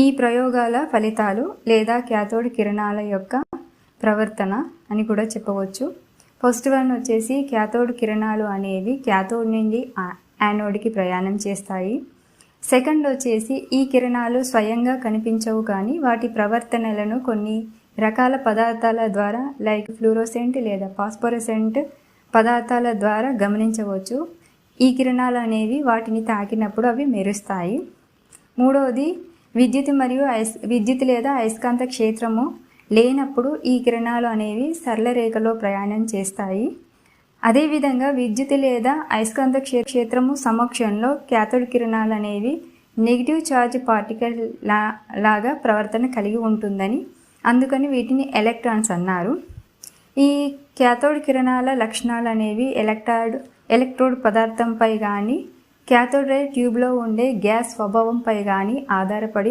ఈ ప్రయోగాల ఫలితాలు లేదా క్యాథోడ్ కిరణాల యొక్క ప్రవర్తన అని కూడా చెప్పవచ్చు. ఫస్ట్ వన్ వచ్చేసి క్యాథోడ్ కిరణాలు అనేవి క్యాథోడ్ నుండి యానోడ్కి ప్రయాణం చేస్తాయి. సెకండ్ వచ్చేసి ఈ కిరణాలు స్వయంగా కనిపించవు కానీ వాటి ప్రవర్తనలను కొన్ని రకాల పదార్థాల ద్వారా లైక్ ఫ్లూరోసెంట్ లేదా ఫాస్ఫోరసెంట్ పదార్థాల ద్వారా గమనించవచ్చు. ఈ కిరణాలు అనేవి వాటిని తాకినప్పుడు అవి మెరుస్తాయి. మూడవది విద్యుత్ లేదా అయస్కాంత క్షేత్రము లేనప్పుడు ఈ కిరణాలు అనేవి సరళ రేఖలో ప్రయాణం చేస్తాయి. అదేవిధంగా విద్యుత్ లేదా అయస్కాంత క్షేత్రము సమక్షంలో క్యాథోడ్ కిరణాలు అనేవి నెగిటివ్ ఛార్జ్ పార్టికల్ లాగా ప్రవర్తన కలిగి ఉంటుందని, అందుకని వీటిని ఎలక్ట్రాన్స్ అన్నారు. ఈ క్యాథోడ్ కిరణాల లక్షణాలు అనేవి ఎలక్ట్రోడ్ పదార్థంపై కానీ క్యాథోడ్ రే ట్యూబ్లో ఉండే గ్యాస్ స్వభావంపై కానీ ఆధారపడి